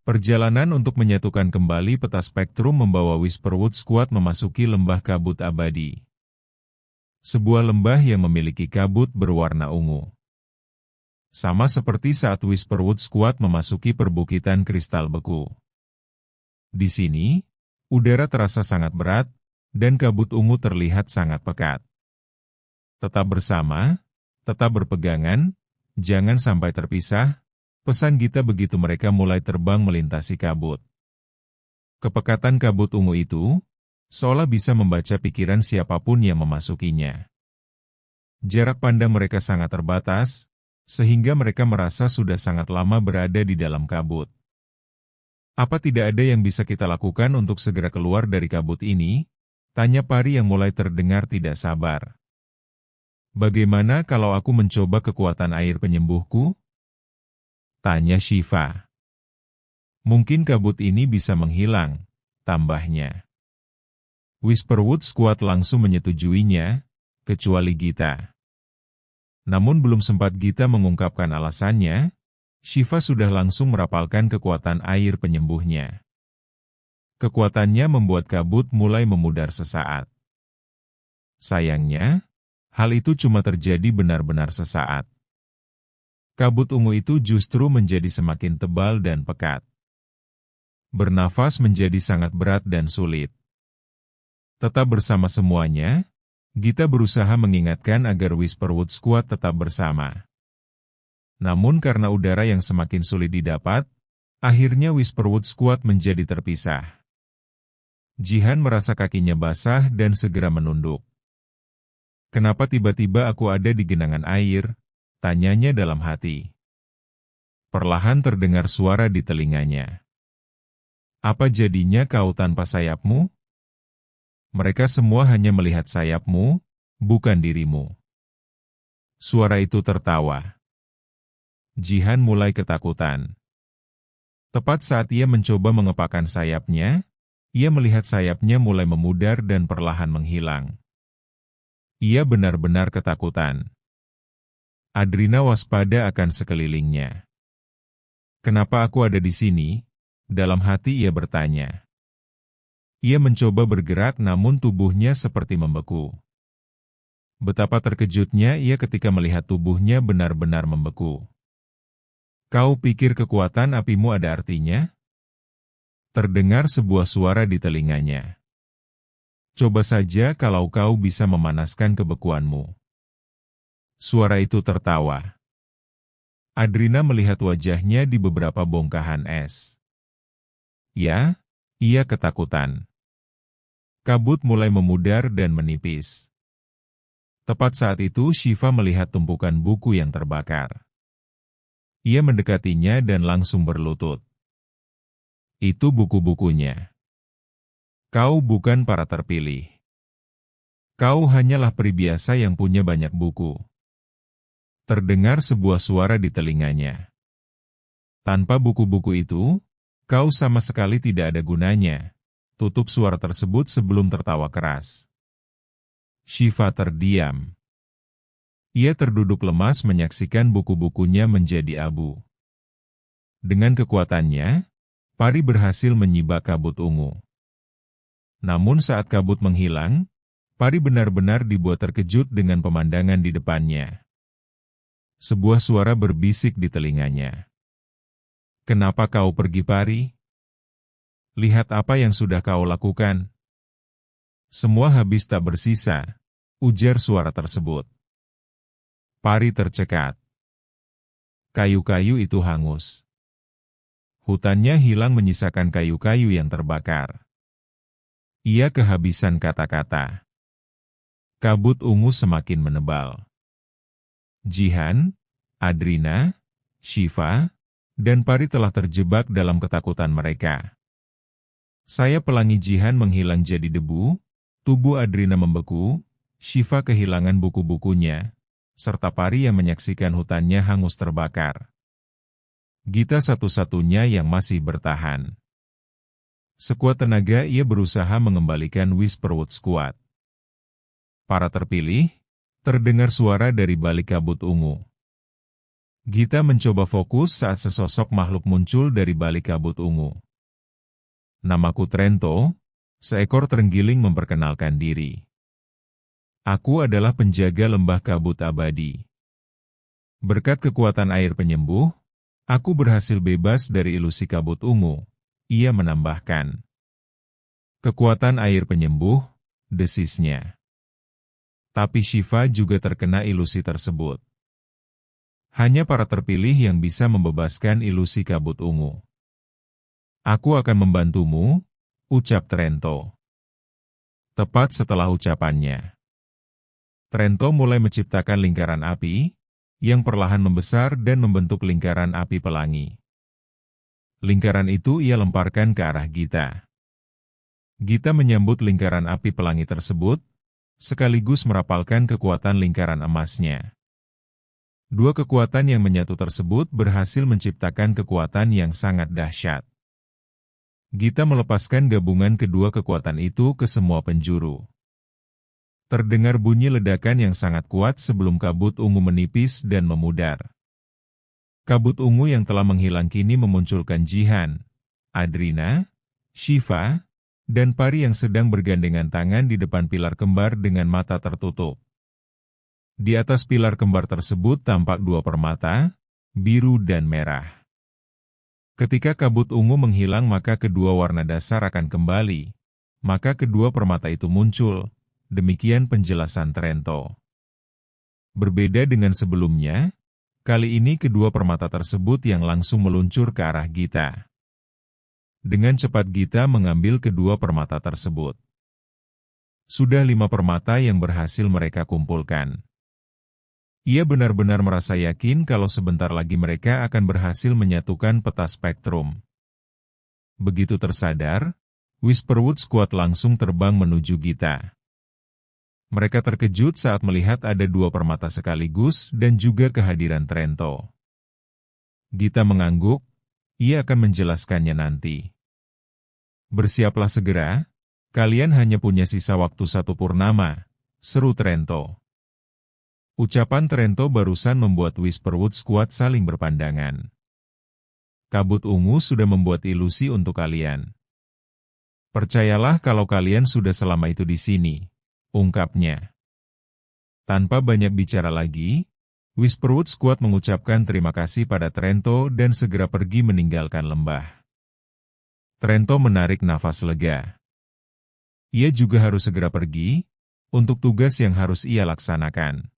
Perjalanan untuk menyatukan kembali peta spektrum membawa Whisperwood Squad memasuki lembah kabut abadi. Sebuah lembah yang memiliki kabut berwarna ungu. Sama seperti saat Whisperwood Squad memasuki perbukitan kristal beku. Di sini, udara terasa sangat berat, dan kabut ungu terlihat sangat pekat. Tetap bersama, tetap berpegangan, jangan sampai terpisah, pesan Gita begitu mereka mulai terbang melintasi kabut. Kepekatan kabut ungu itu, seolah bisa membaca pikiran siapapun yang memasukinya. Jarak pandang mereka sangat terbatas, sehingga mereka merasa sudah sangat lama berada di dalam kabut. Apa tidak ada yang bisa kita lakukan untuk segera keluar dari kabut ini? Tanya Pari yang mulai terdengar tidak sabar. Bagaimana kalau aku mencoba kekuatan air penyembuhku? Tanya Shiva. Mungkin kabut ini bisa menghilang, tambahnya. Whisperwood Squad langsung menyetujuinya, kecuali Gita. Namun belum sempat Gita mengungkapkan alasannya, Shiva sudah langsung merapalkan kekuatan air penyembuhnya. Kekuatannya membuat kabut mulai memudar sesaat. Sayangnya, hal itu cuma terjadi benar-benar sesaat. Kabut ungu itu justru menjadi semakin tebal dan pekat. Bernafas menjadi sangat berat dan sulit. Tetap bersama semuanya, Gita berusaha mengingatkan agar Whisperwood Squad tetap bersama. Namun karena udara yang semakin sulit didapat, akhirnya Whisperwood Squad menjadi terpisah. Jihan merasa kakinya basah dan segera menunduk. Kenapa tiba-tiba aku ada di genangan air? Tanyanya dalam hati. Perlahan terdengar suara di telinganya. Apa jadinya kau tanpa sayapmu? Mereka semua hanya melihat sayapmu, bukan dirimu. Suara itu tertawa. Jihan mulai ketakutan. Tepat saat ia mencoba mengepakkan sayapnya, ia melihat sayapnya mulai memudar dan perlahan menghilang. Ia benar-benar ketakutan. Adrina waspada akan sekelilingnya. Kenapa aku ada di sini? Dalam hati ia bertanya. Ia mencoba bergerak namun tubuhnya seperti membeku. Betapa terkejutnya ia ketika melihat tubuhnya benar-benar membeku. Kau pikir kekuatan apimu ada artinya? Terdengar sebuah suara di telinganya. Coba saja kalau kau bisa memanaskan kebekuanmu. Suara itu tertawa. Adrina melihat wajahnya di beberapa bongkahan es. Ya, ia ketakutan. Kabut mulai memudar dan menipis. Tepat saat itu Shiva melihat tumpukan buku yang terbakar. Ia mendekatinya dan langsung berlutut. Itu buku-bukunya. Kau bukan para terpilih. Kau hanyalah peri biasa yang punya banyak buku. Terdengar sebuah suara di telinganya. Tanpa buku-buku itu, kau sama sekali tidak ada gunanya. Tutup suara tersebut sebelum tertawa keras. Shiva terdiam. Ia terduduk lemas menyaksikan buku-bukunya menjadi abu. Dengan kekuatannya, Pari berhasil menyibak kabut ungu. Namun saat kabut menghilang, Pari benar-benar dibuat terkejut dengan pemandangan di depannya. Sebuah suara berbisik di telinganya. Kenapa kau pergi, Pari? Lihat apa yang sudah kau lakukan. Semua habis tak bersisa, ujar suara tersebut. Pari tercekat. Kayu-kayu itu hangus. Hutannya hilang menyisakan kayu-kayu yang terbakar. Ia kehabisan kata-kata. Kabut ungu semakin menebal. Jihan, Adrina, Shiva, dan Pari telah terjebak dalam ketakutan mereka. Sayap pelangi Jihan menghilang jadi debu, tubuh Adrina membeku, Shiva kehilangan buku-bukunya, serta Pari yang menyaksikan hutannya hangus terbakar. Gita satu-satunya yang masih bertahan. Sekuat tenaga ia berusaha mengembalikan Whisperwood Squad. Para terpilih, terdengar suara dari balik kabut ungu. Gita mencoba fokus saat sesosok makhluk muncul dari balik kabut ungu. Namaku Trento, seekor terenggiling memperkenalkan diri. Aku adalah penjaga lembah kabut abadi. Berkat kekuatan air penyembuh, aku berhasil bebas dari ilusi kabut ungu, ia menambahkan. Kekuatan air penyembuh, desisnya. Tapi Shiva juga terkena ilusi tersebut. Hanya para terpilih yang bisa membebaskan ilusi kabut ungu. Aku akan membantumu, ucap Trento. Tepat setelah ucapannya, Trento mulai menciptakan lingkaran api, yang perlahan membesar dan membentuk lingkaran api pelangi. Lingkaran itu ia lemparkan ke arah Gita. Gita menyambut lingkaran api pelangi tersebut, sekaligus merapalkan kekuatan lingkaran emasnya. Dua kekuatan yang menyatu tersebut berhasil menciptakan kekuatan yang sangat dahsyat. Gita melepaskan gabungan kedua kekuatan itu ke semua penjuru. Terdengar bunyi ledakan yang sangat kuat sebelum kabut ungu menipis dan memudar. Kabut ungu yang telah menghilang kini memunculkan Jihan, Adrina, Shiva, dan Pari yang sedang bergandengan tangan di depan pilar kembar dengan mata tertutup. Di atas pilar kembar tersebut tampak dua permata, biru dan merah. Ketika kabut ungu menghilang maka kedua warna dasar akan kembali, maka kedua permata itu muncul. Demikian penjelasan Trento. Berbeda dengan sebelumnya, kali ini kedua permata tersebut yang langsung meluncur ke arah Gita. Dengan cepat Gita mengambil kedua permata tersebut. Sudah 5 permata yang berhasil mereka kumpulkan. Ia benar-benar merasa yakin kalau sebentar lagi mereka akan berhasil menyatukan peta spektrum. Begitu tersadar, Whisperwood Squad langsung terbang menuju Gita. Mereka terkejut saat melihat ada 2 permata sekaligus dan juga kehadiran Trento. Gita mengangguk, ia akan menjelaskannya nanti. Bersiaplah segera, kalian hanya punya sisa waktu 1 purnama, seru Trento. Ucapan Trento barusan membuat Whisperwood Squad saling berpandangan. Kabut ungu sudah membuat ilusi untuk kalian. Percayalah kalau kalian sudah selama itu di sini. Ungkapnya. Tanpa banyak bicara lagi, Whisperwood Squad mengucapkan terima kasih pada Trento dan segera pergi meninggalkan lembah. Trento menarik nafas lega. Ia juga harus segera pergi, untuk tugas yang harus ia laksanakan.